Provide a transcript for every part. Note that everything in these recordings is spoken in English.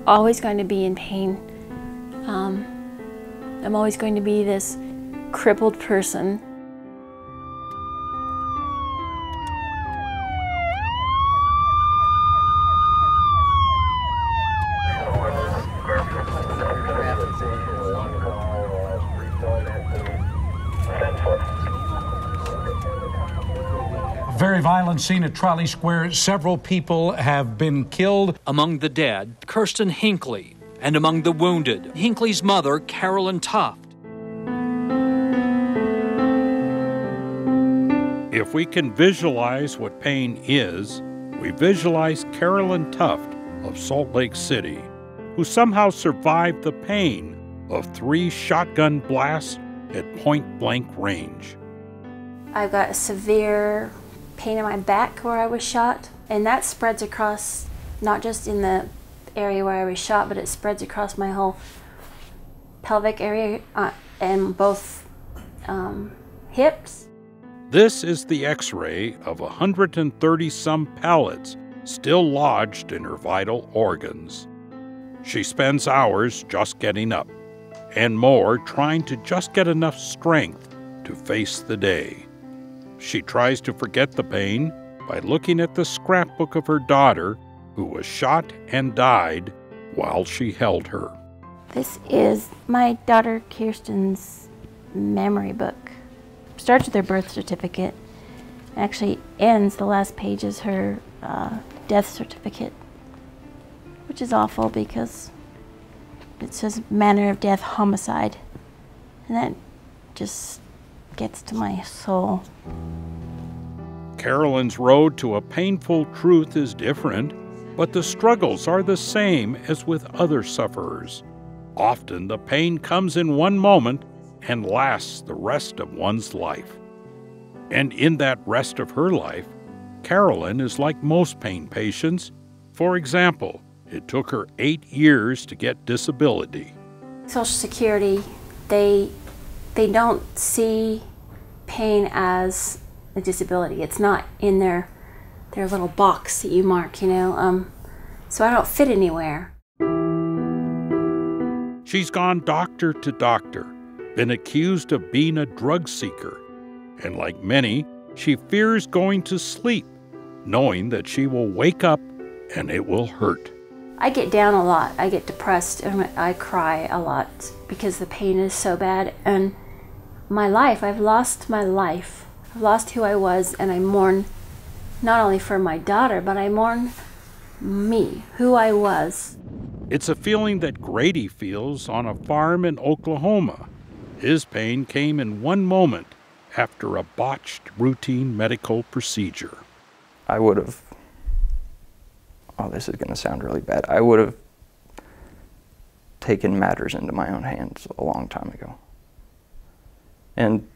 always going to be in pain. I'm always going to be this crippled person. Very violent scene at Trolley Square. Several people have been killed. Among the dead, Kirsten Hinckley, and among the wounded, Hinckley's mother, Carolyn Tuft. If we can visualize what pain is, we visualize Carolyn Tuft of Salt Lake City, who somehow survived the pain of 3 shotgun blasts at point-blank range. I've got a severe pain in my back where I was shot, and that spreads across, not just in the area where I was shot, but it spreads across my whole pelvic area and both hips. This is the X-ray of 130-some pellets still lodged in her vital organs. She spends hours just getting up, and more trying to just get enough strength to face the day. She tries to forget the pain by looking at the scrapbook of her daughter, who was shot and died while she held her. This is my daughter Kirsten's memory book. Starts with her birth certificate. Actually ends, the last page is her death certificate, which is awful because it says manner of death, homicide. And that just gets to my soul. Carolyn's road to a painful truth is different, but the struggles are the same as with other sufferers. Often the pain comes in one moment and lasts the rest of one's life. And in that rest of her life, Carolyn is like most pain patients. For example, it took her 8 years to get disability. Social Security, they don't see pain as a disability. It's not in their little box that you mark, you know. So I don't fit anywhere. She's gone doctor to doctor, been accused of being a drug seeker, and like many, she fears going to sleep, knowing that she will wake up and it will hurt. I get down a lot. I get depressed and I cry a lot because the pain is so bad. And my life, I've lost my life. I've lost who I was, and I mourn not only for my daughter, but I mourn me, who I was. It's a feeling that Grady feels on a farm in Oklahoma. His pain came in one moment after a botched routine medical procedure. I would have, oh, this is going to sound really bad, I would have taken matters into my own hands a long time ago. And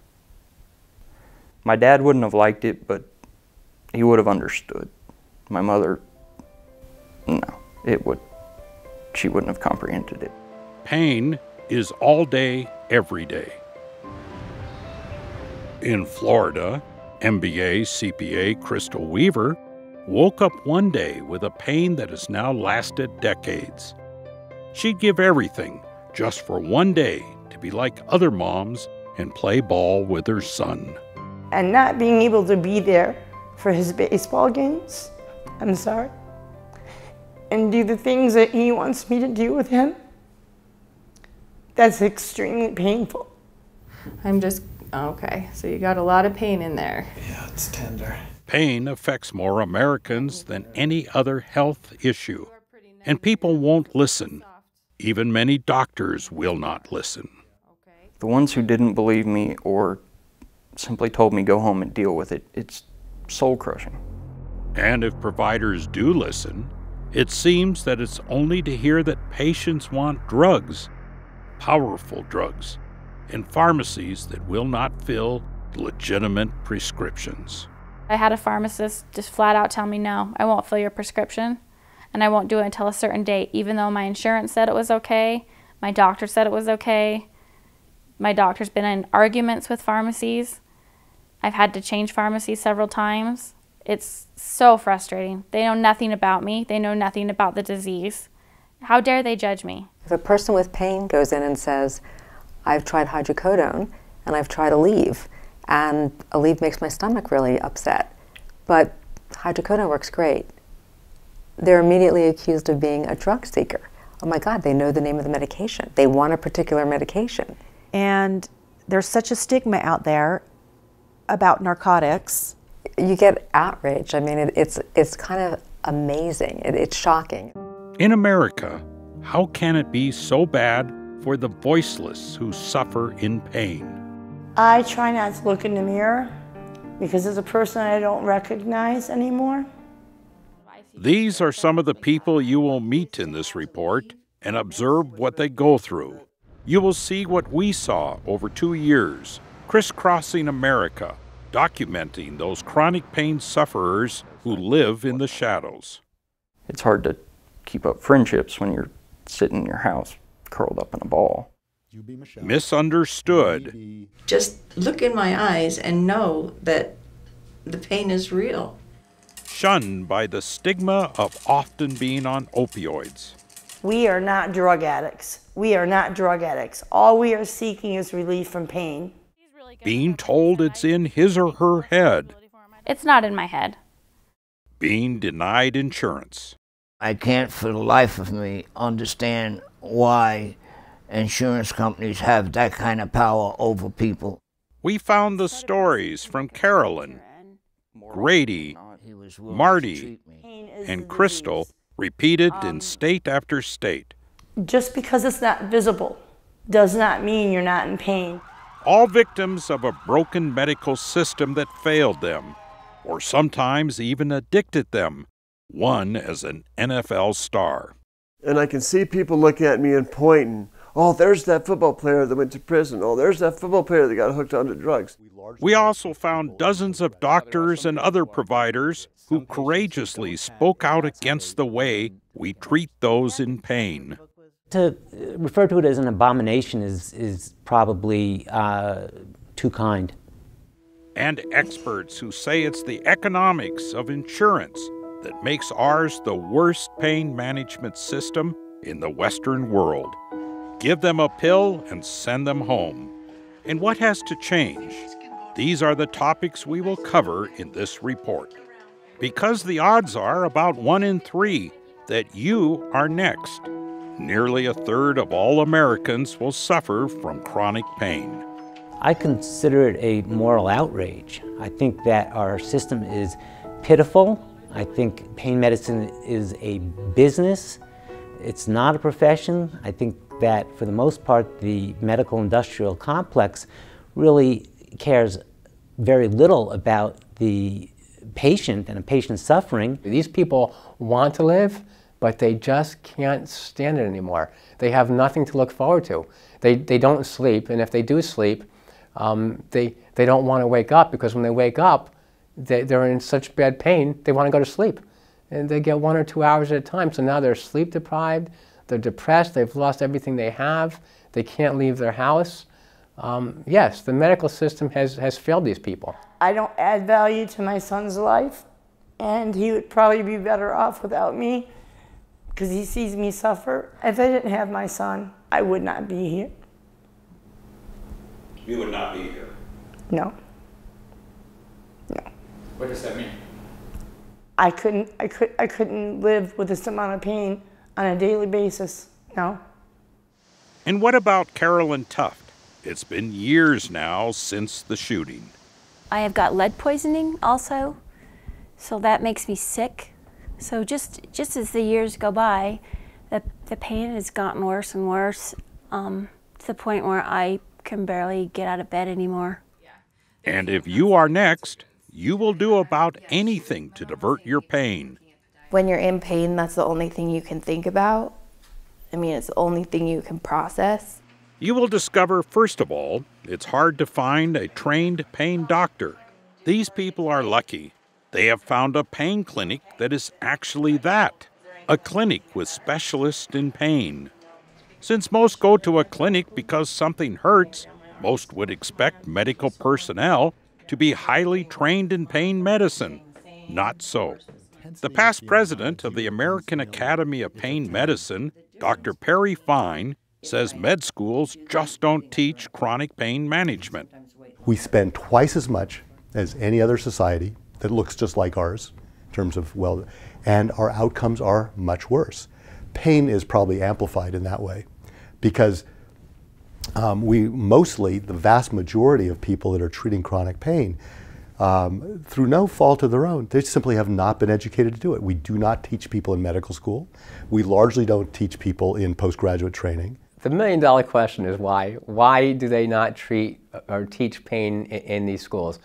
my dad wouldn't have liked it, but he would have understood. My mother, no, she wouldn't have comprehended it. Pain is all day, every day. In Florida, MBA CPA Crystal Weaver woke up one day with a pain that has now lasted decades. She'd give everything just for one day to be like other moms and play ball with her son. And not being able to be there for his baseball games, I'm sorry, and do the things that he wants me to do with him, that's extremely painful. I'm just, okay, so you got a lot of pain in there. Yeah, it's tender. Pain affects more Americans than any other health issue, and people won't listen. Even many doctors will not listen. The ones who didn't believe me or simply told me go home and deal with it, it's soul-crushing. And if providers do listen, it seems that it's only to hear that patients want drugs, powerful drugs, and pharmacies that will not fill legitimate prescriptions. I had a pharmacist just flat out tell me, no, I won't fill your prescription, and I won't do it until a certain date, even though my insurance said it was okay, my doctor said it was okay. My doctor's been in arguments with pharmacies. I've had to change pharmacies several times. It's so frustrating. They know nothing about me. They know nothing about the disease. How dare they judge me? If a person with pain goes in and says, I've tried hydrocodone and I've tried Aleve, and Aleve makes my stomach really upset, but hydrocodone works great, they're immediately accused of being a drug seeker. Oh my God, they know the name of the medication. They want a particular medication. And there's such a stigma out there about narcotics. You get outrage. I mean, it's kind of amazing. It's shocking. In America, how can it be so bad for the voiceless who suffer in pain? I try not to look in the mirror because it's a person I don't recognize anymore. These are some of the people you will meet in this report and observe what they go through. You will see what we saw over 2 years, crisscrossing America, documenting those chronic pain sufferers who live in the shadows. It's hard to keep up friendships when you're sitting in your house curled up in a ball. Misunderstood. Just look in my eyes and know that the pain is real. Shunned by the stigma of often being on opioids. We are not drug addicts. We are not drug addicts. All we are seeking is relief from pain. Being told it's in his or her head. It's not in my head. Being denied insurance. I can't for the life of me understand why insurance companies have that kind of power over people. We found the stories from Carolyn, Grady, Marty, and Crystal, repeated in state after state. Just because it's not visible does not mean you're not in pain. All victims of a broken medical system that failed them, or sometimes even addicted them, one as an NFL star. And I can see people looking at me and pointing, oh, there's that football player that went to prison. Oh, there's that football player that got hooked onto drugs. We also found dozens of doctors and other providers who courageously spoke out against the way we treat those in pain. To refer to it as an abomination is probably too kind. And experts who say it's the economics of insurance that makes ours the worst pain management system in the Western world. Give them a pill and send them home. And what has to change? These are the topics we will cover in this report. Because the odds are about 1 in 3 that you are next. Nearly a third of all Americans will suffer from chronic pain. I consider it a moral outrage. I think that our system is pitiful. I think pain medicine is a business. It's not a profession. I think that for the most part, the medical industrial complex really cares very little about the patient and a patient's suffering. These people want to live, but they just can't stand it anymore. They have nothing to look forward to. They don't sleep, and if they do sleep, they don't want to wake up, because when they wake up, they're in such bad pain, they want to go to sleep. And they get 1 or 2 hours at a time, so now they're sleep deprived, they're depressed, they've lost everything they have, they can't leave their house. Yes, the medical system has failed these people. I don't add value to my son's life, and he would probably be better off without me, because he sees me suffer. If I didn't have my son, I would not be here. You would not be here? No. No. What does that mean? I couldn't live with this amount of pain on a daily basis. No. And what about Carolyn Tuft? It's been years now since the shooting. I have got lead poisoning also, so that makes me sick. So just as the years go by, the pain has gotten worse and worse, to the point where I can barely get out of bed anymore. And if you are next, you will do about anything to divert your pain. When you're in pain, that's the only thing you can think about. I mean, it's the only thing you can process. You will discover, first of all, it's hard to find a trained pain doctor. These people are lucky. They have found a pain clinic that is actually that, a clinic with specialists in pain. Since most go to a clinic because something hurts, most would expect medical personnel to be highly trained in pain medicine. Not so. The past president of the American Academy of Pain Medicine Dr. Perry Fine says med schools just don't teach chronic pain management. We spend twice as much as any other society that looks just like ours in terms of, well, and our outcomes are much worse. Pain is probably amplified in that way because the vast majority of people that are treating chronic pain, through no fault of their own, they simply have not been educated to do it. We do not teach people in medical school. We largely don't teach people in postgraduate training. The million-dollar question is why? Why do they not treat or teach pain in these schools?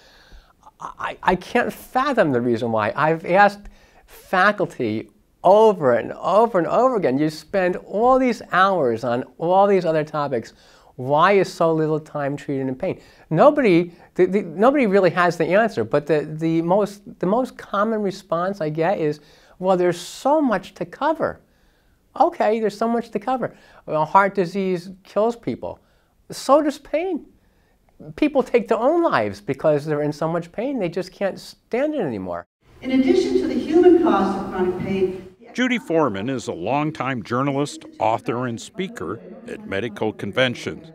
I can't fathom the reason why. I've asked faculty over and over and over again, you spend all these hours on all these other topics. Why is so little time treated in pain? Nobody really has the answer, but the most common response I get is, well, there's so much to cover. Okay, there's so much to cover. Well, heart disease kills people. So does pain. People take their own lives because they're in so much pain, they just can't stand it anymore. In addition to the human cost of chronic pain, Judy Foreman is a longtime journalist, author, and speaker at medical conventions.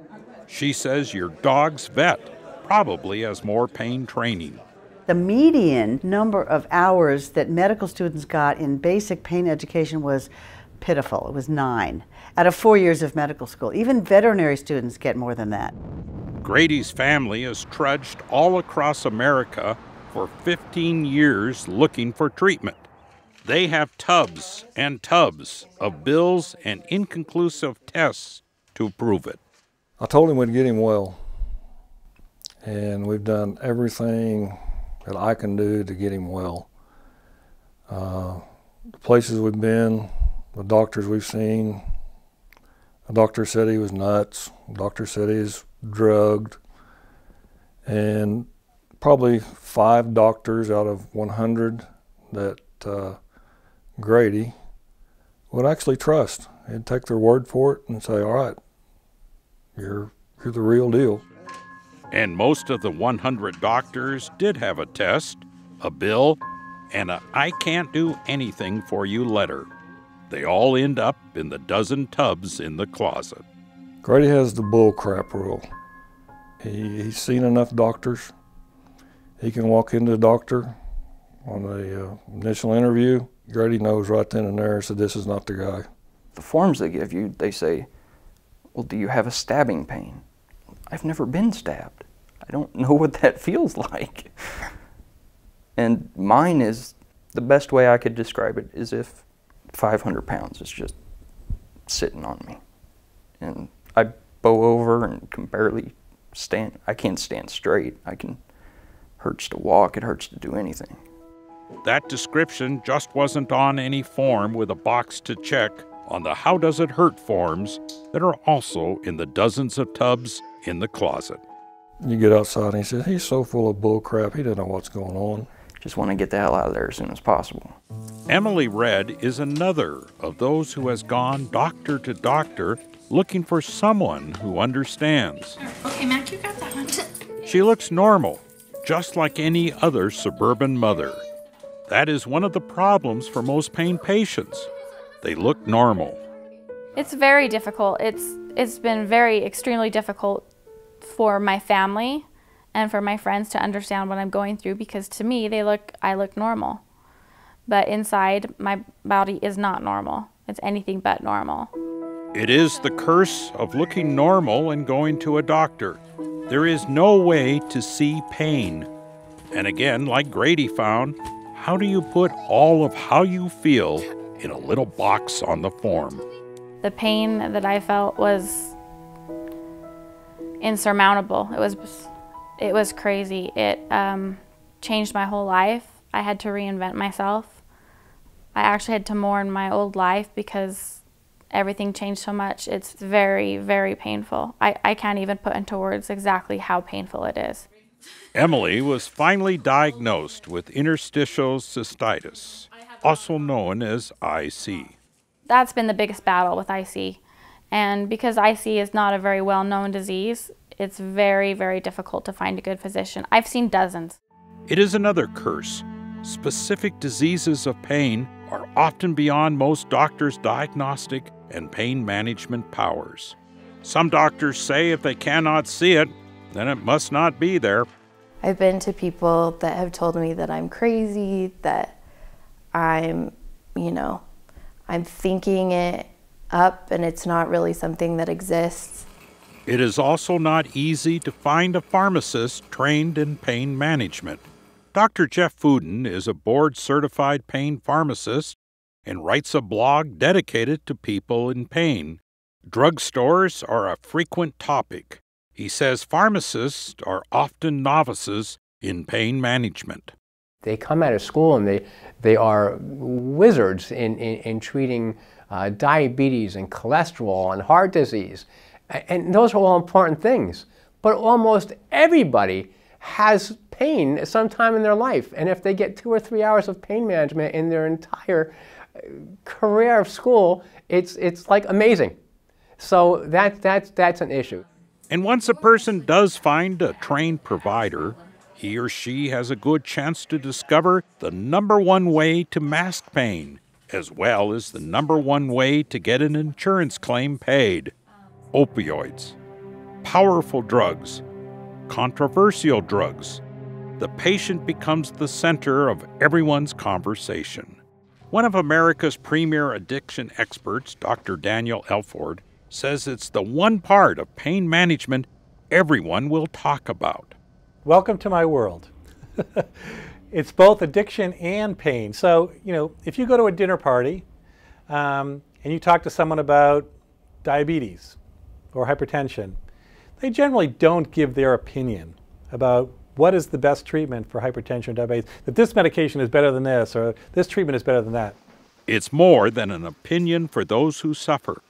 She says your dog's vet probably has more pain training. the median number of hours that medical students got in basic pain education was pitiful. It was 9 out of 4 years of medical school. Even veterinary students get more than that. Grady's family has trudged all across America for 15 years looking for treatment. They have tubs and tubs of bills and inconclusive tests to prove it. I told him we'd get him well, and we've done everything that I can do to get him well. The places we've been, the doctors we've seen, the doctor said he was nuts, the doctor said he's drugged, and probably 5 doctors out of 100 that Grady would actually trust. He'd take their word for it and say, all right, you're the real deal. And most of the 100 doctors did have a test, a bill, and a I can't do anything for you letter. They all end up in the dozen tubs in the closet. Grady has the bull crap rule. He's seen enough doctors. He can walk into a doctor on the initial interview. Grady knows right then and there, so this is not the guy. The forms they give you, they say, well, do you have a stabbing pain? I've never been stabbed. I don't know what that feels like. And mine is, the best way I could describe it is if 500 pounds is just sitting on me. And I bow over and can barely stand. I can't stand straight. Hurts to walk, it hurts to do anything. That description just wasn't on any form with a box to check on the How Does It Hurt forms that are also in the dozens of tubs in the closet. You get outside and he says, he's so full of bull crap, he doesn't know what's going on. Just want to get the hell out of there as soon as possible. Emily Redd is another of those who has gone doctor to doctor looking for someone who understands. Okay, Mac, you got that one. She looks normal, just like any other suburban mother. That is one of the problems for most pain patients. They look normal. It's very difficult. It's been extremely difficult for my family and for my friends to understand what I'm going through, because to me, I look normal. But inside, my body is not normal. It's anything but normal. It is the curse of looking normal and going to a doctor. There is no way to see pain. And again, like Grady found, how do you put all of how you feel in a little box on the form? The pain that I felt was insurmountable. It was crazy. It changed my whole life. I had to reinvent myself. I actually had to mourn my old life because everything changed so much. It's very, very painful. I can't even put into words exactly how painful it is. Emily was finally diagnosed with interstitial cystitis, also known as IC. That's been the biggest battle with IC. And because IC is not a very well-known disease, it's very, very difficult to find a good physician. I've seen dozens. It is another curse. Specific diseases of pain are often beyond most doctors' diagnostic and pain management powers. Some doctors say if they cannot see it, then it must not be there. I've been to people that have told me that I'm crazy, that I'm thinking it up and it's not really something that exists. It is also not easy to find a pharmacist trained in pain management. Dr. Jeff Fuden is a board-certified pain pharmacist and writes a blog dedicated to people in pain. Drugstores are a frequent topic. He says pharmacists are often novices in pain management. They come out of school and they are wizards in treating diabetes and cholesterol and heart disease. And those are all important things. But almost everybody has pain at some time in their life. And if they get 2 or 3 hours of pain management in their entire career of school, it's like amazing. So that's an issue. And once a person does find a trained provider, he or she has a good chance to discover the #1 way to mask pain, as well as the #1 way to get an insurance claim paid: opioids. Powerful drugs, controversial drugs. The patient becomes the center of everyone's conversation. One of America's premier addiction experts, Dr. Daniel Elford, says it's the one part of pain management everyone will talk about. Welcome to my world. It's both addiction and pain. So, if you go to a dinner party and you talk to someone about diabetes or hypertension, they generally don't give their opinion about what is the best treatment for hypertension or diabetes, that this medication is better than this or this treatment is better than that. It's more than an opinion for those who suffer.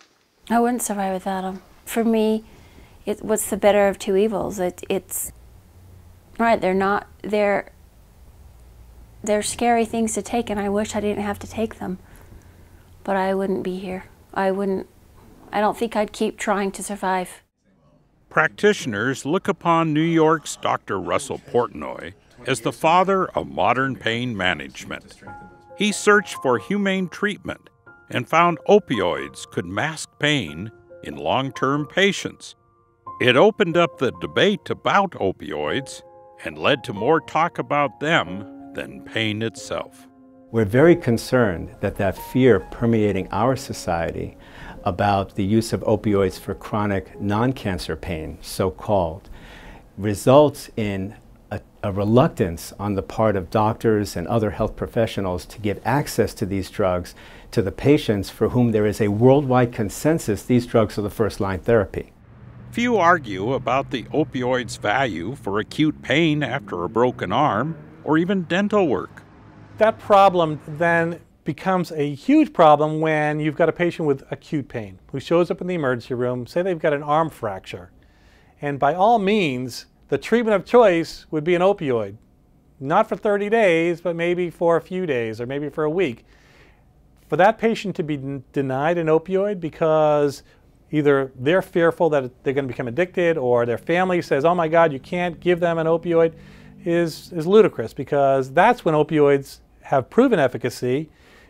I wouldn't survive without them. For me, what's the better of two evils? It's right. They're scary things to take, and I wish I didn't have to take them. But I wouldn't be here. I don't think I'd keep trying to survive. Practitioners look upon New York's Dr. Russell Portnoy as the father of modern pain management. He searched for humane treatment and found opioids could mask pain in long-term patients. It opened up the debate about opioids and led to more talk about them than pain itself. We're very concerned that fear permeating our society about the use of opioids for chronic non-cancer pain, so-called, results in a reluctance on the part of doctors and other health professionals to give access to these drugs to the patients for whom there is a worldwide consensus these drugs are the first-line therapy. Few argue about the opioid's value for acute pain after a broken arm or even dental work. That problem then becomes a huge problem when you've got a patient with acute pain who shows up in the emergency room, say they've got an arm fracture. And by all means, the treatment of choice would be an opioid. Not for 30 days, but maybe for a few days or maybe for a week. For that patient to be denied an opioid because either they're fearful that they're going to become addicted or their family says, oh my God, you can't give them an opioid, is ludicrous, because that's when opioids have proven efficacy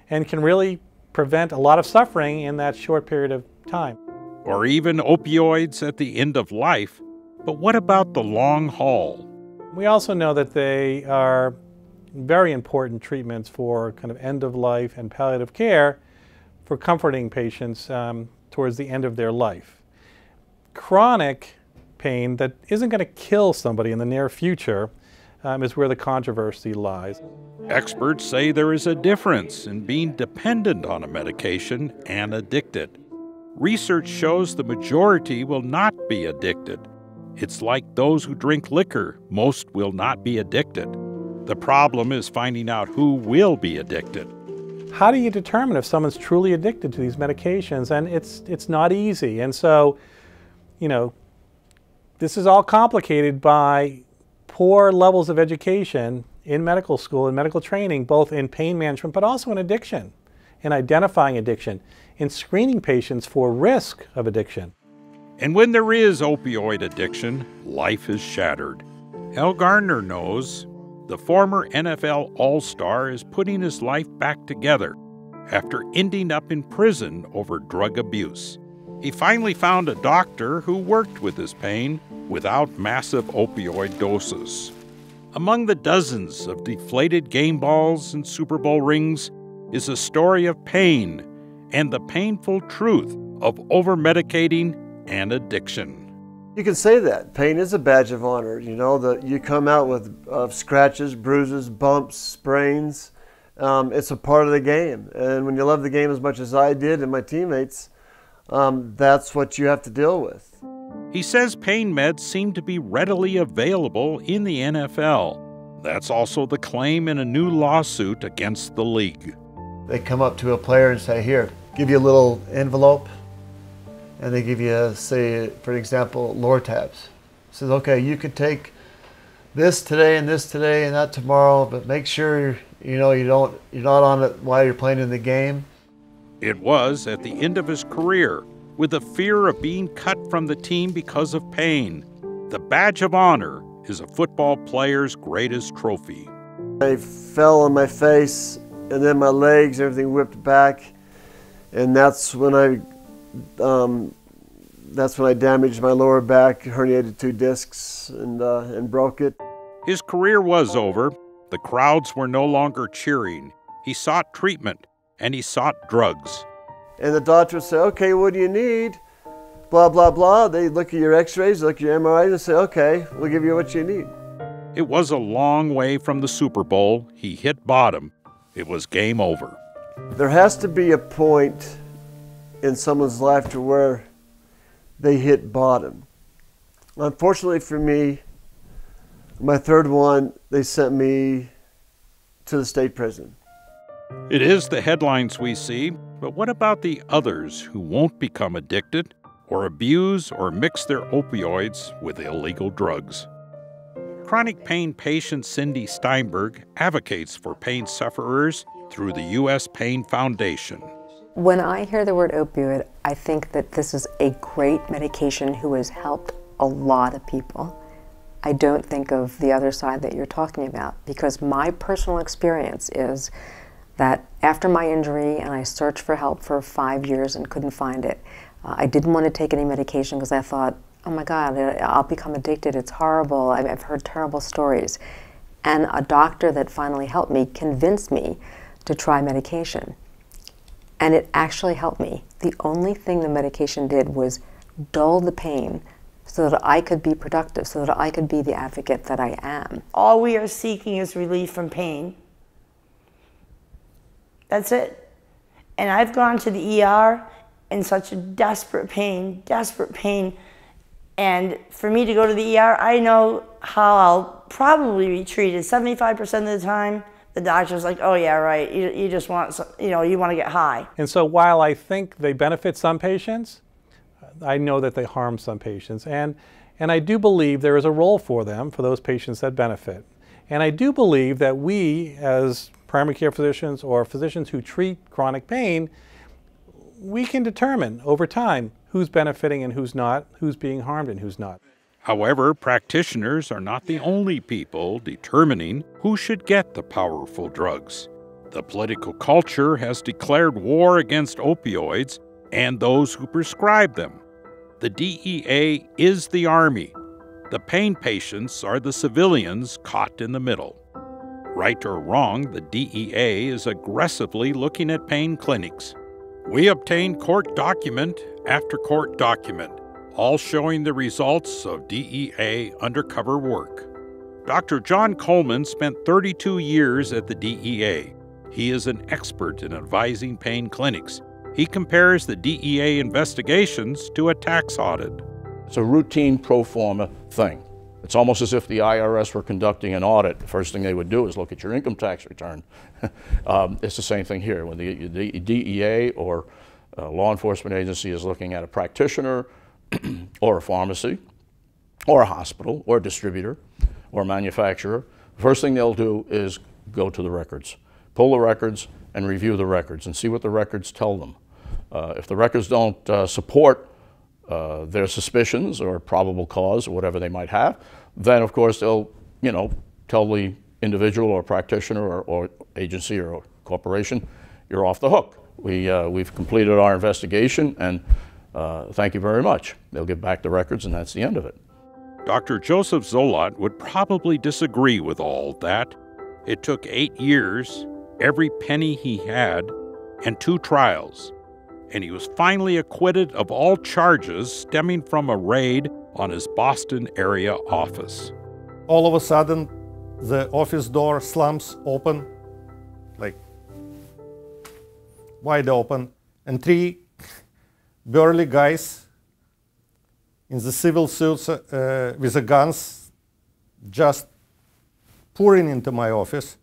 and can really prevent a lot of suffering in that short period of time. Or even opioids at the end of life. But what about the long haul? We also know that they are very important treatments for kind of end-of-life and palliative care for comforting patients towards the end of their life. Chronic pain that isn't going to kill somebody in the near future is where the controversy lies. Experts say there is a difference in being dependent on a medication and addicted. Research shows the majority will not be addicted. It's like those who drink liquor, most will not be addicted. The problem is finding out who will be addicted. How do you determine if someone's truly addicted to these medications? And it's not easy. And so, this is all complicated by poor levels of education in medical school and medical training, both in pain management, but also in addiction, in identifying addiction, in screening patients for risk of addiction. And when there is opioid addiction, life is shattered. Al Gardner knows. The former NFL All-Star is putting his life back together after ending up in prison over drug abuse. He finally found a doctor who worked with his pain without massive opioid doses. Among the dozens of deflated game balls and Super Bowl rings is a story of pain and the painful truth of over-medicating and addiction. You can say that. Pain is a badge of honor. You know, that you come out with scratches, bruises, bumps, sprains. It's a part of the game. And when you love the game as much as I did and my teammates, that's what you have to deal with. He says pain meds seem to be readily available in the NFL. That's also the claim in a new lawsuit against the league. They come up to a player and say, here, give you a little envelope, and they give you, say, for example, Lortabs. Says, okay, you could take this today and that tomorrow, but make sure you're not on it while you're playing in the game. It was at the end of his career, with the fear of being cut from the team because of pain. The badge of honor is a football player's greatest trophy. I fell on my face, and then my legs, everything whipped back, and that's when I damaged my lower back, herniated 2 discs, and broke it. His career was over. The crowds were no longer cheering. He sought treatment, and he sought drugs. And the doctor would say, okay, what do you need? Blah, blah, blah. They look at your x-rays, look at your MRIs, and say, okay, we'll give you what you need. It was a long way from the Super Bowl. He hit bottom. It was game over. There has to be a point in someone's life to where they hit bottom. Unfortunately for me, my third one, they sent me to the state prison. It is the headlines we see, but what about the others who won't become addicted or abuse or mix their opioids with illegal drugs? Chronic pain patient Cindy Steinberg advocates for pain sufferers through the U.S. Pain Foundation. When I hear the word opioid, I think that this is a great medication who has helped a lot of people. I don't think of the other side that you're talking about, because my personal experience is that after my injury, and I searched for help for 5 years and couldn't find it, I didn't want to take any medication because I thought, oh my God, I'll become addicted, it's horrible, I've heard terrible stories. And a doctor that finally helped me convinced me to try medication. And it actually helped me. The only thing the medication did was dull the pain so that I could be productive, so that I could be the advocate that I am. All we are seeking is relief from pain. That's it. And I've gone to the ER in such a desperate pain, and for me to go to the ER, I know how I'll probably be treated. 75% of the time, the doctor's like, oh yeah, right, you just want some, you want to get high. And so while I think they benefit some patients, I know that they harm some patients. And I do believe there is a role for them, for those patients that benefit. And I do believe that we, as primary care physicians or physicians who treat chronic pain, we can determine over time who's benefiting and who's not, who's being harmed and who's not. However, practitioners are not the only people determining who should get the powerful drugs. The political culture has declared war against opioids and those who prescribe them. The DEA is the army. The pain patients are the civilians caught in the middle. Right or wrong, the DEA is aggressively looking at pain clinics. We obtained court document after court document, all showing the results of DEA undercover work. Dr. John Coleman spent 32 years at the DEA. He is an expert in advising pain clinics. He compares the DEA investigations to a tax audit. It's a routine pro forma thing. It's almost as if the IRS were conducting an audit. The first thing they would do is look at your income tax return. It's the same thing here. When the DEA or law enforcement agency is looking at a practitioner or a pharmacy or a hospital or a distributor or a manufacturer, the first thing they'll do is go to the records, pull the records and review the records and see what the records tell them. If the records don't support their suspicions or probable cause or whatever they might have, then of course they'll, tell the individual or practitioner or agency or corporation, you're off the hook. We've completed our investigation, and thank you very much. They'll give back the records, and that's the end of it. Dr. Joseph Zolot would probably disagree with all that. It took 8 years, every penny he had, and 2 trials. And he was finally acquitted of all charges stemming from a raid on his Boston area office. All of a sudden, the office door slams open, like wide open, and 3 burly guys in the civil suits with the guns just pouring into my office,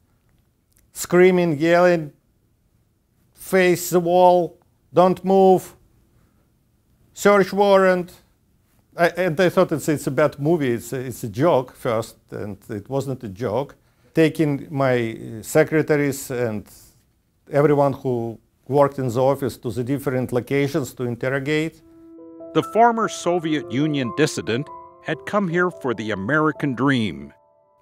screaming, yelling, face the wall, don't move, search warrant. And I thought it's a bad movie, it's a joke first, and it wasn't a joke. Taking my secretaries and everyone who worked in the office to the different locations to interrogate. The former Soviet Union dissident had come here for the American dream.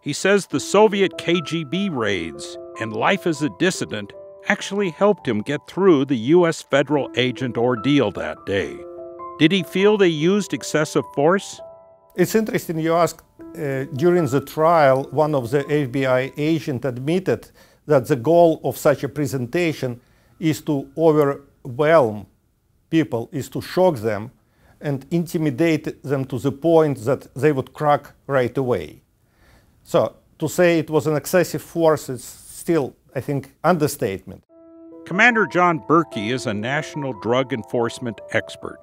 He says the Soviet KGB raids and life as a dissident actually helped him get through the U.S. federal agent ordeal that day. Did he feel they used excessive force? It's interesting you asked. During the trial, one of the FBI agents admitted that the goal of such a presentation is to overwhelm people, is to shock them and intimidate them to the point that they would crack right away. So to say it was an excessive force is still, I think, understatement. Commander John Berkey is a national drug enforcement expert.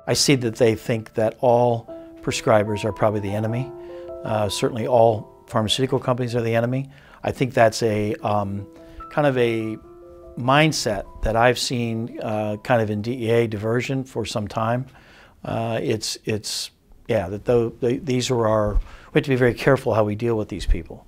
I see that they think that all prescribers are probably the enemy. Certainly all pharmaceutical companies are the enemy. I think that's a kind of a mindset that I've seen kind of in DEA diversion for some time. These are our, we have to be very careful how we deal with these people.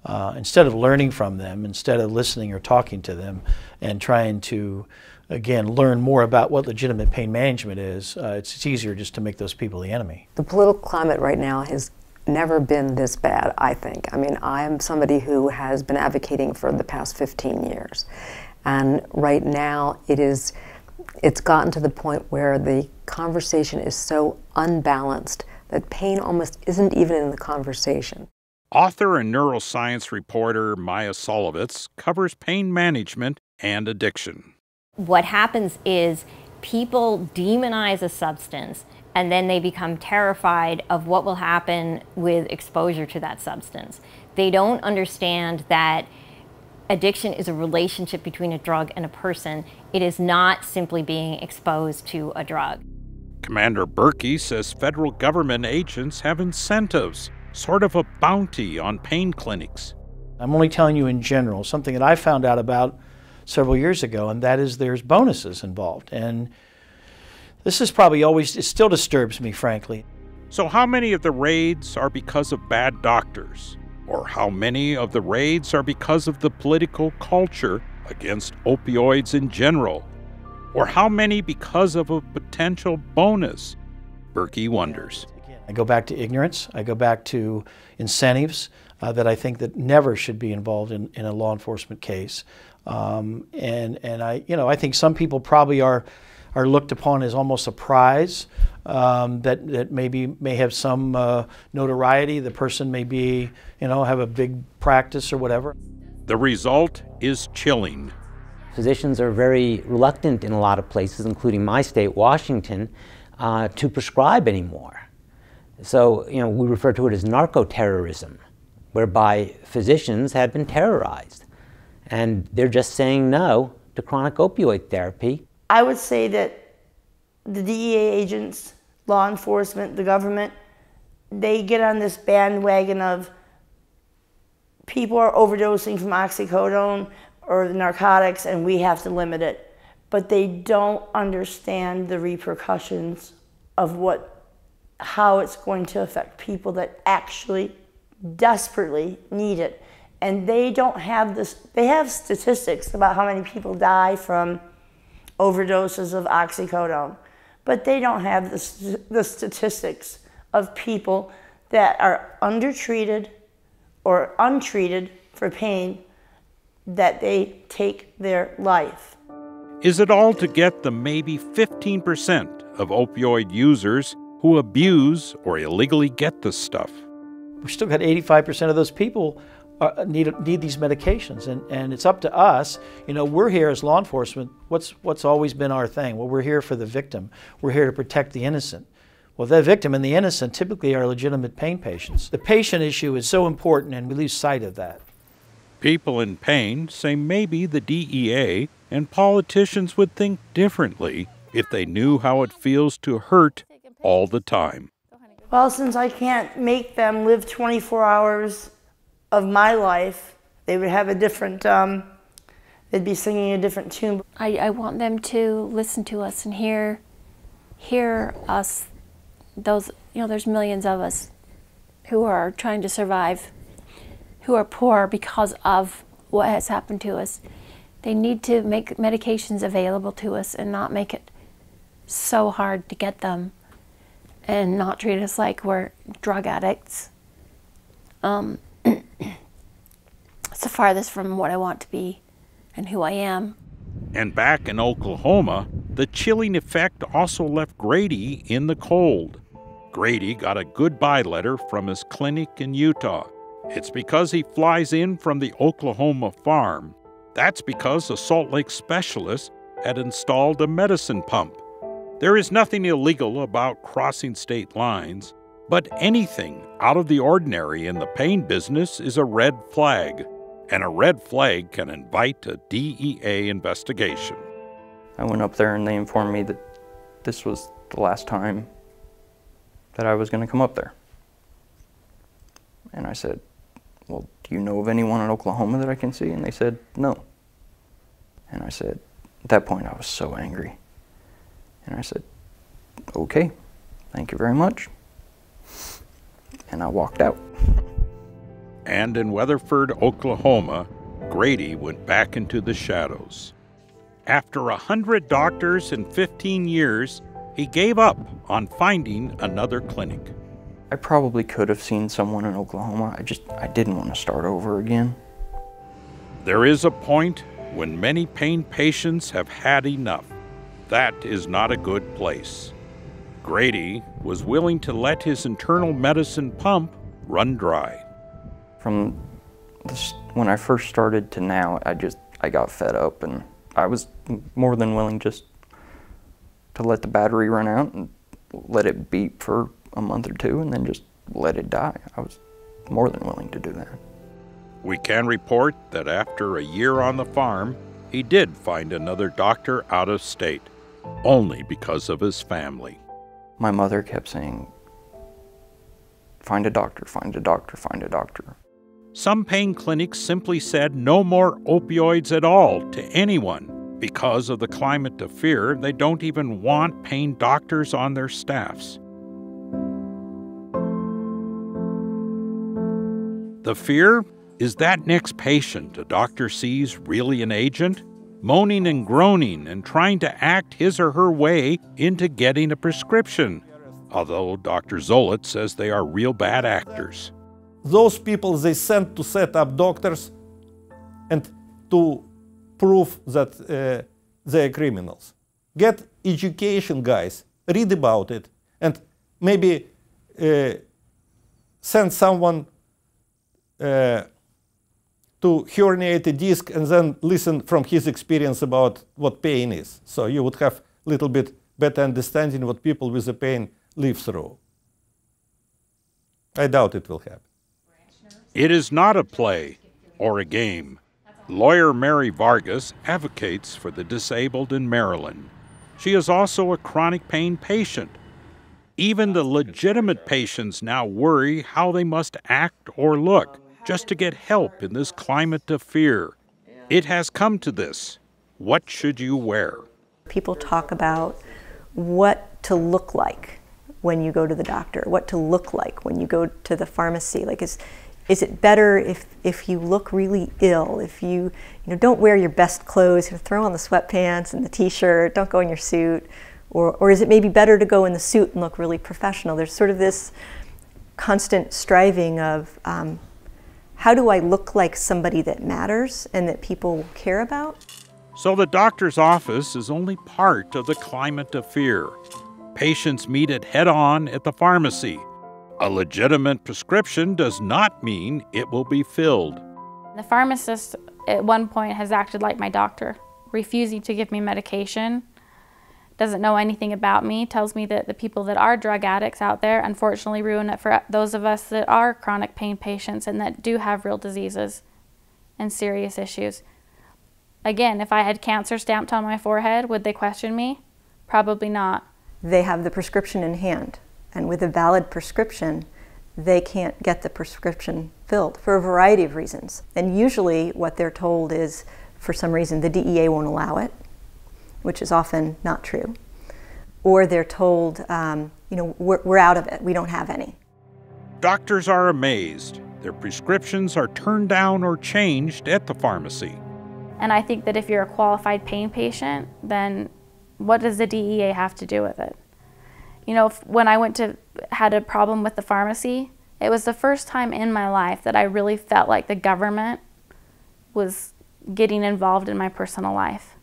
Instead of learning from them, instead of listening or talking to them and trying to, again, learn more about what legitimate pain management is, it's easier just to make those people the enemy. The political climate right now has never been this bad, I think. I mean, I am somebody who has been advocating for the past 15 years. And right now it's gotten to the point where the conversation is so unbalanced that pain almost isn't even in the conversation. Author and neuroscience reporter Maya Solovitz covers pain management and addiction. What happens is people demonize a substance and then they become terrified of what will happen with exposure to that substance. They don't understand that addiction is a relationship between a drug and a person. It is not simply being exposed to a drug. Commander Berkey says federal government agents have incentives, sort of a bounty on pain clinics. I'm only telling you in general, something that I found out about several years ago, and that is there's bonuses involved. And this is probably always, it still disturbs me, frankly. So how many of the raids are because of bad doctors? Or how many of the raids are because of the political culture against opioids in general? Or how many because of a potential bonus? Berkey wonders. I go back to ignorance. I go back to incentives that I think that never should be involved in a law enforcement case. I think some people probably are looked upon as almost a prize that maybe may have some notoriety. The person may be, have a big practice or whatever. The result is chilling. Physicians are very reluctant in a lot of places, including my state, Washington, to prescribe anymore. So, we refer to it as narco-terrorism, whereby physicians have been terrorized. And they're just saying no to chronic opioid therapy. I would say that the DEA agents, law enforcement, the government, they get on this bandwagon of people are overdosing from oxycodone or narcotics and we have to limit it. But they don't understand the repercussions of how it's going to affect people that actually desperately need it. And they don't have this, they have statistics about how many people die from overdoses of oxycodone, but they don't have the statistics of people that are undertreated or untreated for pain, that they take their life. Is it all to get the maybe 15% of opioid users who abuse or illegally get this stuff? We've still got 85% of those people need these medications, and it's up to us. You know, we're here as law enforcement. What's always been our thing? Well, we're here for the victim. We're here to protect the innocent. Well, the victim and the innocent typically are legitimate pain patients. The patient issue is so important, and we lose sight of that. People in pain say maybe the DEA and politicians would think differently if they knew how it feels to hurt all the time. Well, since I can't make them live 24 hours of my life, they would have a different, they'd be singing a different tune. I want them to listen to us and hear us, those, you know, there's millions of us who are trying to survive, who are poor because of what has happened to us. They need to make medications available to us and not make it so hard to get them and not treat us like we're drug addicts. It's the farthest from what I want to be and who I am. And back in Oklahoma, the chilling effect also left Grady in the cold. Grady got a goodbye letter from his clinic in Utah. It's because he flies in from the Oklahoma farm. That's because a Salt Lake specialist had installed a medicine pump. There is nothing illegal about crossing state lines, but anything out of the ordinary in the pain business is a red flag, and a red flag can invite a DEA investigation. I went up there and they informed me that this was the last time that I was going to come up there. And I said, well, do you know of anyone in Oklahoma that I can see? And they said, no. And I said, at that point I was so angry. And I said, okay, thank you very much. And I walked out. And in Weatherford, Oklahoma, Grady went back into the shadows. After 100 doctors in 15 years, he gave up on finding another clinic. I probably could have seen someone in Oklahoma. I didn't want to start over again. There is a point when many pain patients have had enough. That is not a good place. Grady was willing to let his internal medicine pump run dry. From when I first started to now, I got fed up, and I was more than willing just to let the battery run out and let it beep for a month or two and then just let it die. I was more than willing to do that. We can report that after a year on the farm, he did find another doctor out of state, only because of his family. My mother kept saying, find a doctor, find a doctor, find a doctor. Some pain clinics simply said no more opioids at all to anyone. Because of the climate of fear, they don't even want pain doctors on their staffs. The fear is that next patient a doctor sees really an agent, moaning and groaning and trying to act his or her way into getting a prescription, although Dr. Zollett says they are real bad actors. Those people they sent to set up doctors and to prove that they're criminals. Get education, guys, read about it, and maybe send someone to herniate a disc and then listen from his experience about what pain is. So you would have a little bit better understanding what people with the pain live through. I doubt it will happen. It is not a play or a game. Lawyer Mary Vargas advocates for the disabled in Maryland. She is also a chronic pain patient. Even the legitimate patients now worry how they must act or look just to get help in this climate of fear. It has come to this. What should you wear? People talk about what to look like when you go to the doctor, what to look like when you go to the pharmacy. Like, is it better if you look really ill, if you don't wear your best clothes, throw on the sweatpants and the t-shirt, don't go in your suit, or is it maybe better to go in the suit and look really professional? There's sort of this constant striving of how do I look like somebody that matters and that people care about? So the doctor's office is only part of the climate of fear. Patients meet it head-on at the pharmacy. A legitimate prescription does not mean it will be filled. The pharmacist at one point has acted like my doctor, refusing to give me medication, doesn't know anything about me, tells me that the people that are drug addicts out there unfortunately ruin it for those of us that are chronic pain patients and that do have real diseases and serious issues. Again, if I had cancer stamped on my forehead, would they question me? Probably not. They have the prescription in hand, and with a valid prescription, they can't get the prescription filled for a variety of reasons. And usually what they're told is, for some reason, the DEA won't allow it, which is often not true. Or they're told, you know, we're out of it, we don't have any. Doctors are amazed. Their prescriptions are turned down or changed at the pharmacy. And I think that if you're a qualified pain patient, then what does the DEA have to do with it? You know, when I had a problem with the pharmacy, it was the first time in my life that I really felt like the government was getting involved in my personal life.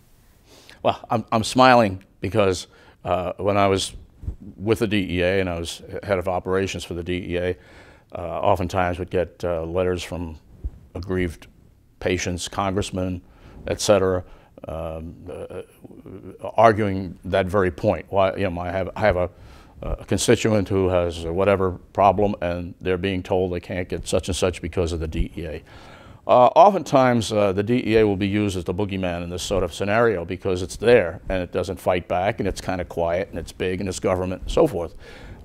Well, I'm smiling because when I was with the DEA and I was head of operations for the DEA, oftentimes would get letters from aggrieved patients, congressmen, et cetera, arguing that very point. Why, you know, I have a constituent who has whatever problem and they're being told they can't get such and such because of the DEA. Oftentimes the DEA will be used as the boogeyman in this sort of scenario because it's there and it doesn't fight back and it's kind of quiet and it's big and it's government and so forth.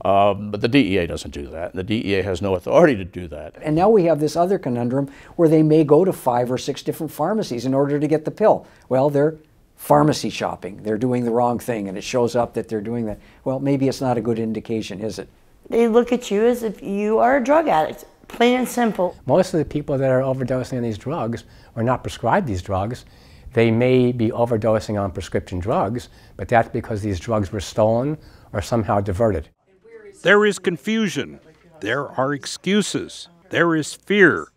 But the DEA doesn't do that. The DEA has no authority to do that. And now we have this other conundrum where they may go to 5 or 6 different pharmacies in order to get the pill. Well, they're pharmacy shopping. They're doing the wrong thing and it shows up that they're doing that. Well, maybe it's not a good indication, is it? They look at you as if you are a drug addict, plain and simple. Most of the people that are overdosing on these drugs or not prescribed these drugs, they may be overdosing on prescription drugs, but that's because these drugs were stolen or somehow diverted. There is confusion, there are excuses, there is fear,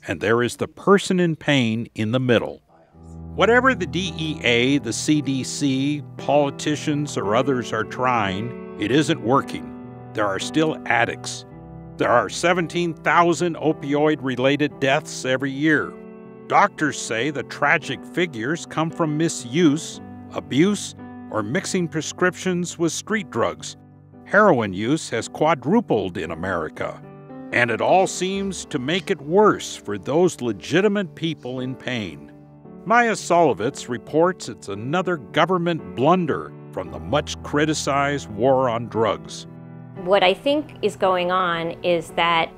and there is the person in pain in the middle. Whatever the DEA, the CDC, politicians, or others are trying, it isn't working. There are still addicts. There are 17,000 opioid-related deaths every year. Doctors say the tragic figures come from misuse, abuse, or mixing prescriptions with street drugs. Heroin use has quadrupled in America, and it all seems to make it worse for those legitimate people in pain. Maya Solovitz reports it's another government blunder from the much criticized war on drugs. What I think is going on is that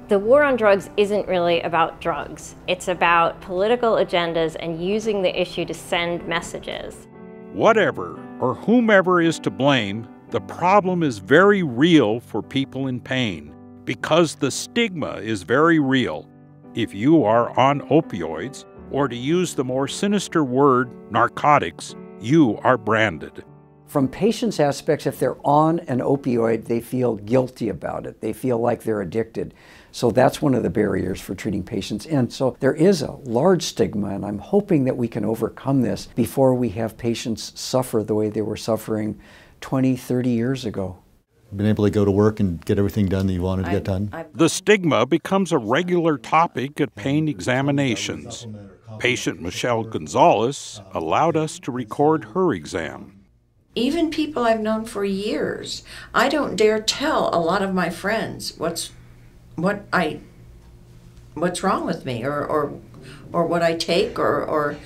the war on drugs isn't really about drugs. It's about political agendas and using the issue to send messages. Whatever or whomever is to blame, the problem is very real for people in pain because the stigma is very real. If you are on opioids, or to use the more sinister word, narcotics, you are branded. From patients' aspects, if they're on an opioid, they feel guilty about it. They feel like they're addicted. So that's one of the barriers for treating patients. And so there is a large stigma, and I'm hoping that we can overcome this before we have patients suffer the way they were suffering 20, 30 years ago. Been able to go to work and get everything done that you wanted to get done? The stigma becomes a regular topic at pain examinations. Patient Michelle Gonzalez allowed us to record her exam. Even people I've known for years, I don't dare tell a lot of my friends what's wrong with me or what I take or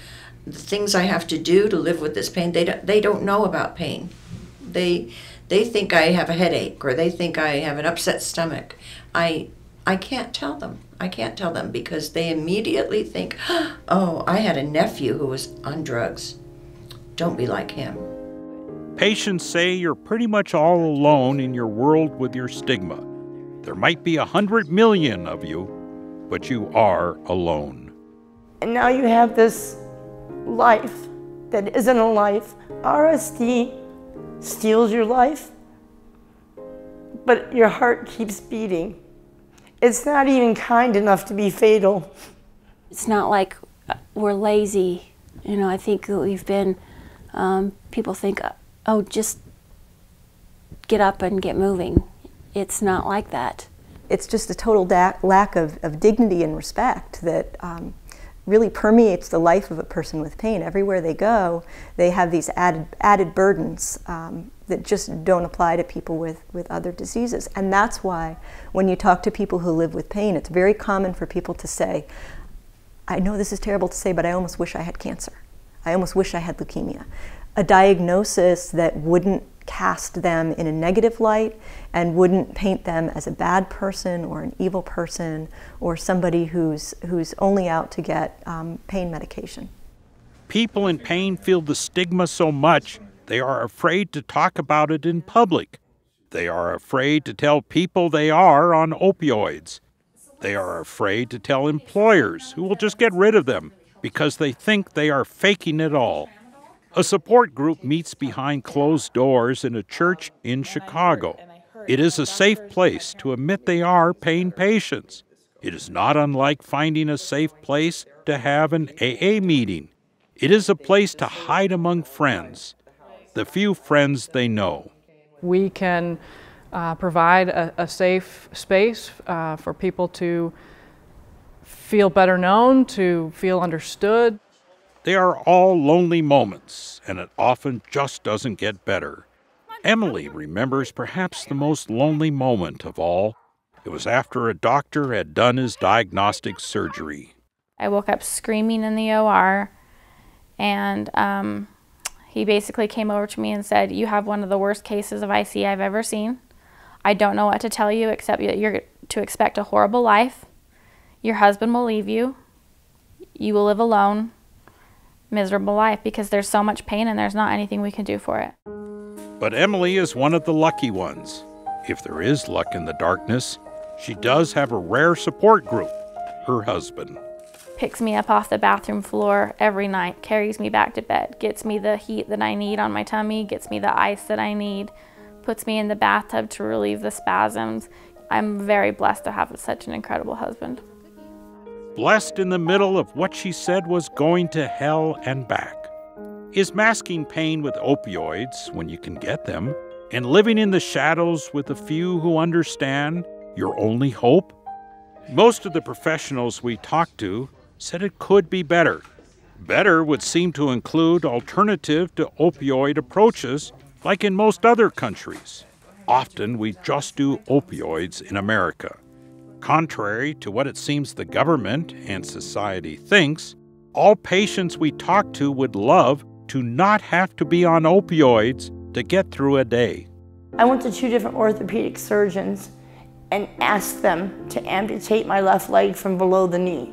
the things I have to do to live with this pain. They don't know about pain. They think I have a headache or they think I have an upset stomach. I can't tell them. I can't tell them because they immediately think, oh, I had a nephew who was on drugs. Don't be like him. Patients say you're pretty much all alone in your world with your stigma. There might be 100 million of you, but you are alone. And now you have this life that isn't a life. RSD steals your life, but your heart keeps beating. It's not even kind enough to be fatal. It's not like we're lazy You know, I think that we've been, people think, oh, just get up and get moving. It's not like that. It's just a total lack of dignity and respect that really permeates the life of a person with pain. Everywhere they go, they have these added burdens that just don't apply to people with other diseases. And that's why when you talk to people who live with pain, it's very common for people to say, I know this is terrible to say, but I almost wish I had cancer. I almost wish I had leukemia. A diagnosis that wouldn't cast them in a negative light and wouldn't paint them as a bad person or an evil person or somebody who's only out to get pain medication. People in pain feel the stigma so much they are afraid to talk about it in public. They are afraid to tell people they are on opioids. They are afraid to tell employers who will just get rid of them because they think they are faking it all. A support group meets behind closed doors in a church in Chicago. It is a safe place to admit they are pain patients. It is not unlike finding a safe place to have an AA meeting. It is a place to hide among friends, the few friends they know. We can provide a safe space for people to feel better known, to feel understood. They are all lonely moments, and it often just doesn't get better. Emily remembers perhaps the most lonely moment of all. It was after a doctor had done his diagnostic surgery. I woke up screaming in the OR, and he basically came over to me and said, "You have one of the worst cases of IC I've ever seen. I don't know what to tell you except that you're to expect a horrible life. Your husband will leave you. You will live alone. Miserable life because there's so much pain and there's not anything we can do for it." But Emily is one of the lucky ones. If there is luck in the darkness, she does have a rare support group, her husband. Picks me up off the bathroom floor every night, carries me back to bed, gets me the heat that I need on my tummy, gets me the ice that I need, puts me in the bathtub to relieve the spasms. I'm very blessed to have such an incredible husband. Blessed in the middle of what she said was going to hell and back. Is masking pain with opioids when you can get them and living in the shadows with a few who understand your only hope? Most of the professionals we talked to said it could be better. Better would seem to include alternative to opioid approaches like in most other countries. Often we just do opioids in America. Contrary to what it seems the government and society thinks, all patients we talk to would love to not have to be on opioids to get through a day. I went to 2 different orthopedic surgeons and asked them to amputate my left leg from below the knee.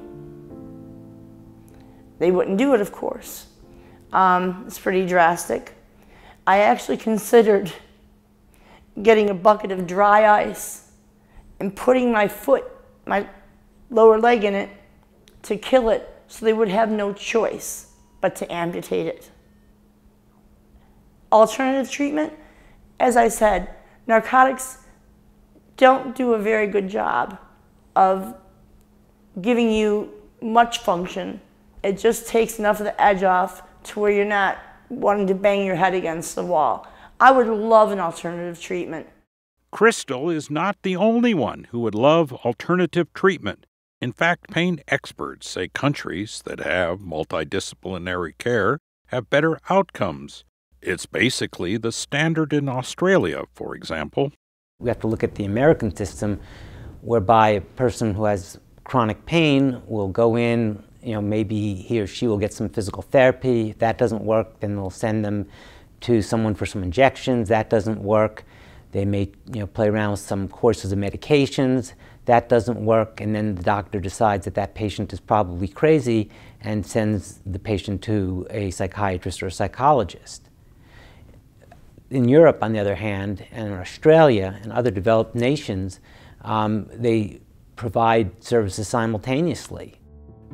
They wouldn't do it, of course. It's pretty drastic. I actually considered getting a bucket of dry ice and putting my foot, my lower leg in it to kill it so they would have no choice but to amputate it. Alternative treatment, as I said, narcotics don't do a very good job of giving you much function. It just takes enough of the edge off to where you're not wanting to bang your head against the wall. I would love an alternative treatment. Crystal is not the only one who would love alternative treatment. In fact, pain experts say countries that have multidisciplinary care have better outcomes. It's basically the standard in Australia, for example. We have to look at the American system whereby a person who has chronic pain will go in, maybe he or she will get some physical therapy. If that doesn't work, then they'll send them to someone for some injections. That doesn't work. They may play around with some courses of medications. That doesn't work, and then the doctor decides that that patient is probably crazy and sends the patient to a psychiatrist or a psychologist. In Europe, on the other hand, and in Australia and other developed nations, they provide services simultaneously.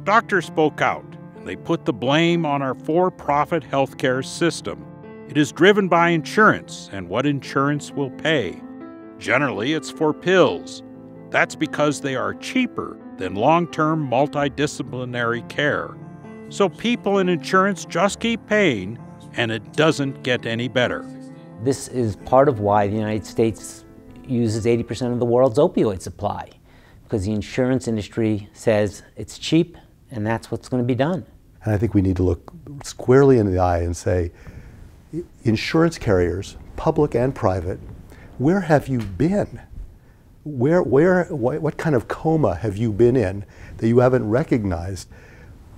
Doctors spoke out, and they put the blame on our for-profit healthcare system. It is driven by insurance and what insurance will pay. Generally, it's for pills. That's because they are cheaper than long-term multidisciplinary care. So people in insurance just keep paying, and it doesn't get any better. This is part of why the United States uses 80% of the world's opioid supply, because the insurance industry says it's cheap and that's what's going to be done. And I think we need to look squarely in the eye and say, insurance carriers, public and private, where have you been? What kind of coma have you been in that you haven't recognized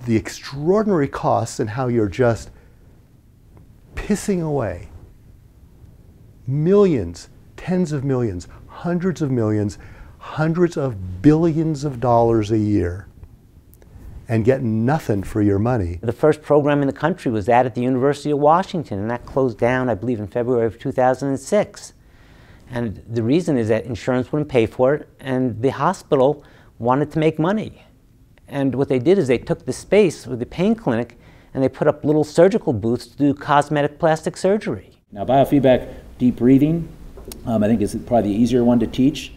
the extraordinary costs and how you're just pissing away millions, tens of millions, hundreds of billions of dollars a year and get nothing for your money. The first program in the country was that at the University of Washington, and that closed down, I believe, in February of 2006. And the reason is that insurance wouldn't pay for it, and the hospital wanted to make money. And what they did is they took the space with the pain clinic and they put up little surgical booths to do cosmetic plastic surgery. Now, biofeedback, deep breathing, I think is probably the easier one to teach.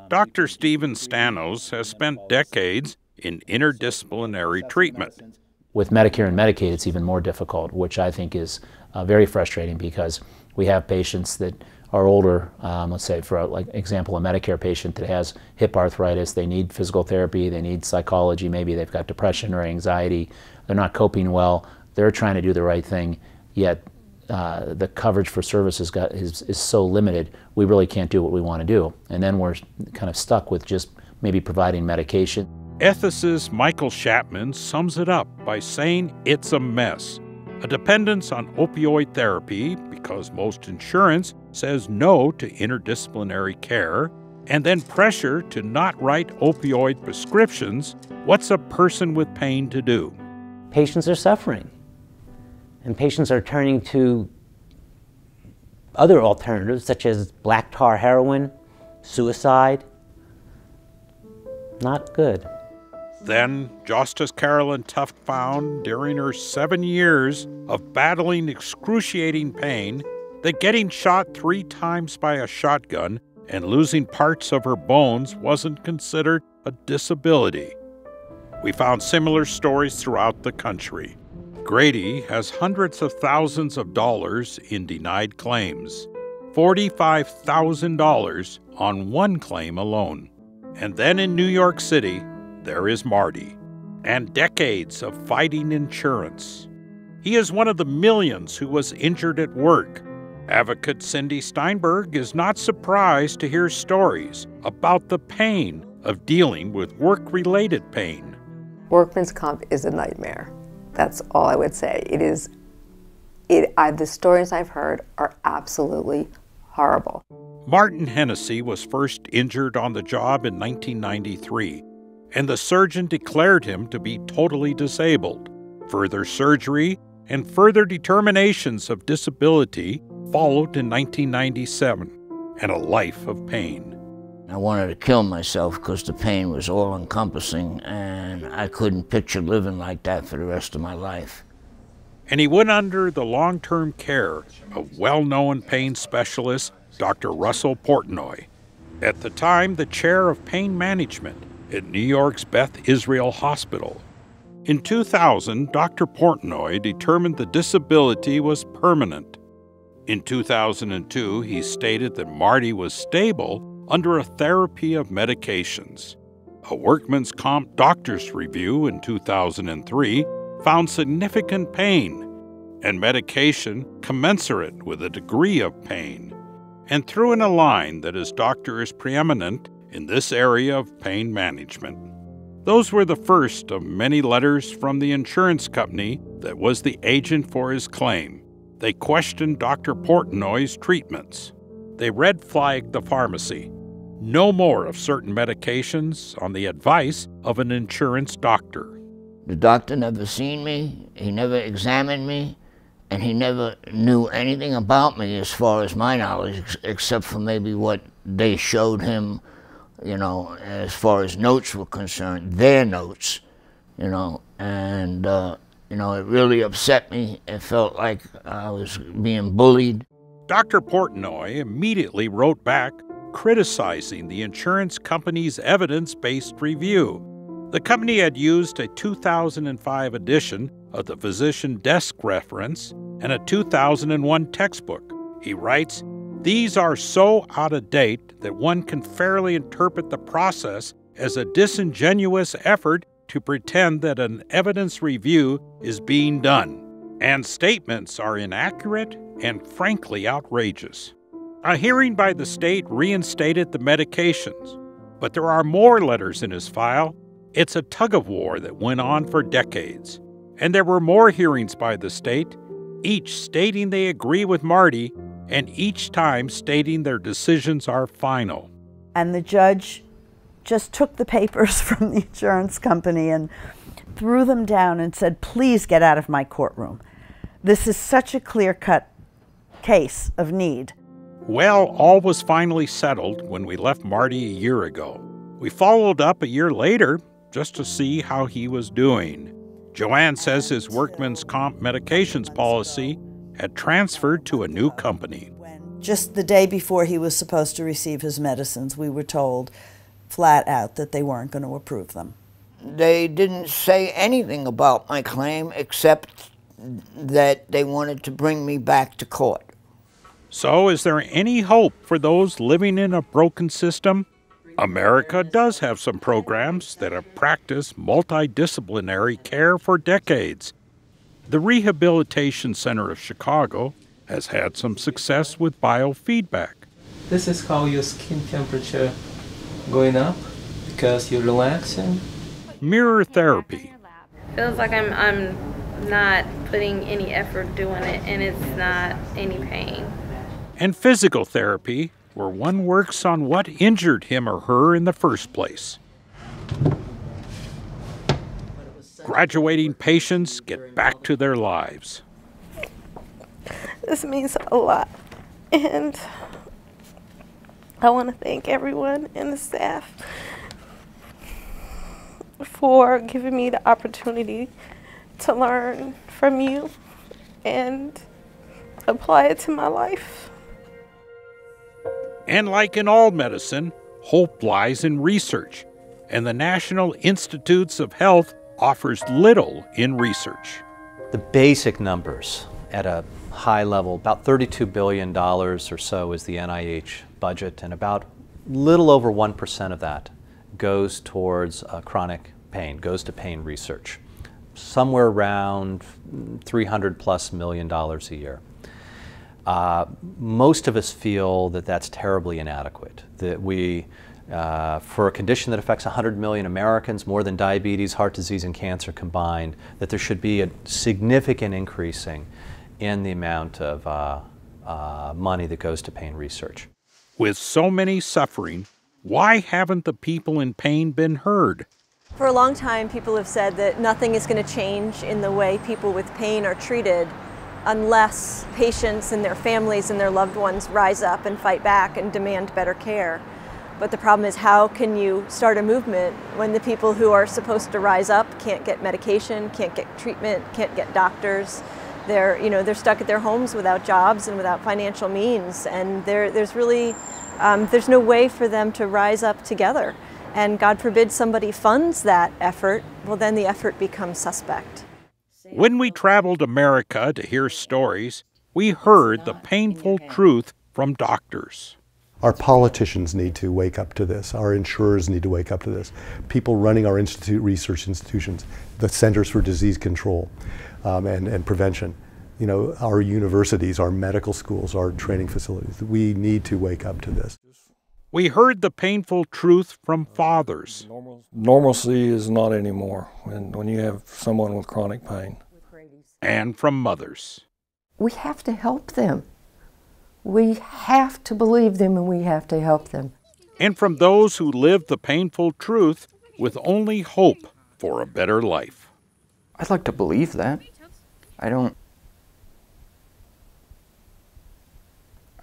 Dr. Steven Stanos has spent decades in interdisciplinary treatment. With Medicare and Medicaid, it's even more difficult, which I think is very frustrating because we have patients that are older, let's say for like example, a Medicare patient that has hip arthritis, they need physical therapy, they need psychology, maybe they've got depression or anxiety, they're not coping well, they're trying to do the right thing, yet the coverage for services is so limited, we really can't do what we want to do. And then we're kind of stuck with just maybe providing medication. Ethicist Michael Chapman sums it up by saying it's a mess. A dependence on opioid therapy because most insurance says no to interdisciplinary care, and then pressure to not write opioid prescriptions. What's a person with pain to do? Patients are suffering, and patients are turning to other alternatives such as black tar heroin, suicide. Not good. Then, just as Carolyn Tuft found during her 7 years of battling excruciating pain, that getting shot 3 times by a shotgun and losing parts of her bones wasn't considered a disability. We found similar stories throughout the country. Grady has hundreds of thousands of dollars in denied claims, $45,000 on one claim alone. And then in New York City, there is Marty, and decades of fighting insurance. He is one of the millions who was injured at work. Advocate Cindy Steinberg is not surprised to hear stories about the pain of dealing with work-related pain. Workman's comp is a nightmare. That's all I would say. The stories I've heard are absolutely horrible. Martin Hennessy was first injured on the job in 1993, and the surgeon declared him to be totally disabled. Further surgery and further determinations of disability followed in 1997, and a life of pain. I wanted to kill myself because the pain was all-encompassing, and I couldn't picture living like that for the rest of my life. And he went under the long-term care of well-known pain specialist Dr. Russell Portnoy, at the time the chair of pain management at New York's Beth Israel Hospital. In 2000, Dr. Portnoy determined the disability was permanent. In 2002, he stated that Marty was stable under a therapy of medications. A workman's comp doctor's review in 2003 found significant pain and medication commensurate with a degree of pain, and threw in a line that his doctor is preeminent in this area of pain management. Those were the first of many letters from the insurance company that was the agent for his claim. They questioned Dr. Portnoy's treatments. They red-flagged the pharmacy. No more of certain medications on the advice of an insurance doctor. The doctor never seen me, he never examined me, and he never knew anything about me as far as my knowledge, except for maybe what they showed him, you know, as far as notes were concerned, their notes, you know, and, you know, it really upset me. It felt like I was being bullied. Dr. Portnoy immediately wrote back criticizing the insurance company's evidence-based review. The company had used a 2005 edition of the physician desk reference and a 2001 textbook. He writes, "These are so out of date that one can fairly interpret the process as a disingenuous effort to pretend that an evidence review is being done, and statements are inaccurate and frankly outrageous." A hearing by the state reinstated the medications, but there are more letters in his file. It's a tug-of-war that went on for decades. And there were more hearings by the state, each stating they agree with Marty, and each time stating their decisions are final. And the judge just took the papers from the insurance company and threw them down and said, "Please get out of my courtroom. This is such a clear-cut case of need." Well, all was finally settled when we left Marty a year ago. We followed up a year later just to see how he was doing. Joanne says his workman's comp medications policy had transferred to a new company. Just the day before he was supposed to receive his medicines, we were told flat out that they weren't going to approve them. They didn't say anything about my claim except that they wanted to bring me back to court. So is there any hope for those living in a broken system? America does have some programs that have practiced multidisciplinary care for decades. The Rehabilitation Center of Chicago has had some success with biofeedback. This is how your skin temperature going up because you're relaxing. Mirror therapy. Feels like I'm not putting any effort doing it, and it's not any pain. And physical therapy, where one works on what injured him or her in the first place. Graduating patients get back to their lives. This means a lot, and I want to thank everyone in the staff for giving me the opportunity to learn from you and apply it to my life. And like in all medicine, hope lies in research, and the National Institutes of Health offers little in research. The basic numbers at a high level, about $32 billion or so is the NIH budget, and about little over 1% of that goes towards chronic pain, goes to pain research. Somewhere around $300+ million a year. Most of us feel that that's terribly inadequate, that we, for a condition that affects 100 million Americans, more than diabetes, heart disease, and cancer combined, that there should be a significant increasing in the amount of money that goes to pain research. With so many suffering, why haven't the people in pain been heard? For a long time, people have said that nothing is going to change in the way people with pain are treated unless patients and their families and their loved ones rise up and fight back and demand better care. But the problem is, how can you start a movement when the people who are supposed to rise up can't get medication, can't get treatment, can't get doctors? They're stuck at their homes without jobs and without financial means, and there's no way for them to rise up together. And God forbid somebody funds that effort, well, then the effort becomes suspect. When we traveled America to hear stories, we heard the painful truth from doctors. Our politicians need to wake up to this. Our insurers need to wake up to this. People running our research institutions, the Centers for Disease Control and Prevention, our universities, our medical schools, our training facilities. We need to wake up to this. We heard the painful truth from fathers. Normalcy is not anymore when you have someone with chronic pain. And from mothers. We have to help them. We have to believe them, and we have to help them. And from those who live the painful truth with only hope for a better life. I'd like to believe that. I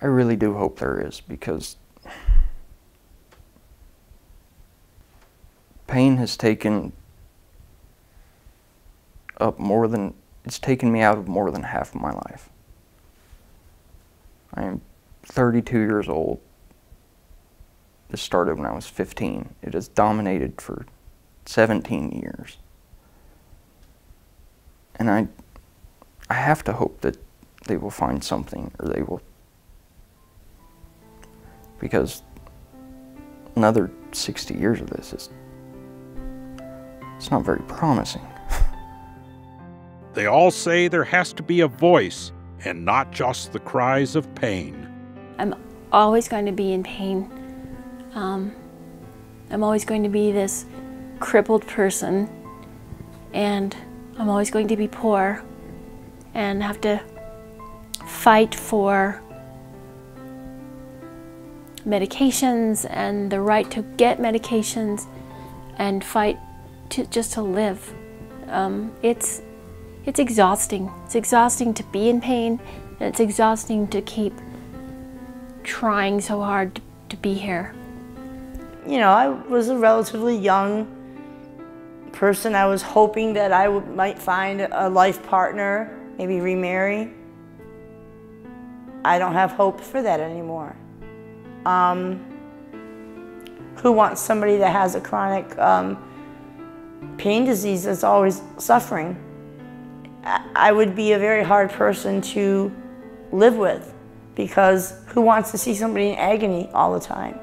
really do hope there is, because pain has taken it's taken me out of more than half of my life. I am 32 years old. This started when I was 15. It has dominated for 17 years. And I have to hope that they will find something, or they will, because another 60 years of this it's not very promising. They all say there has to be a voice and not just the cries of pain. I'm always going to be in pain. I'm always going to be this crippled person, and I'm always going to be poor and have to fight for medications and the right to get medications and fight just to live. It's exhausting. It's exhausting to be in pain, and it's exhausting to keep trying so hard to be here. You know, I was a relatively young person. I was hoping that I might find a life partner, maybe remarry. I don't have hope for that anymore. Who wants somebody that has a chronic pain disease that's always suffering? I would be a very hard person to live with, because who wants to see somebody in agony all the time?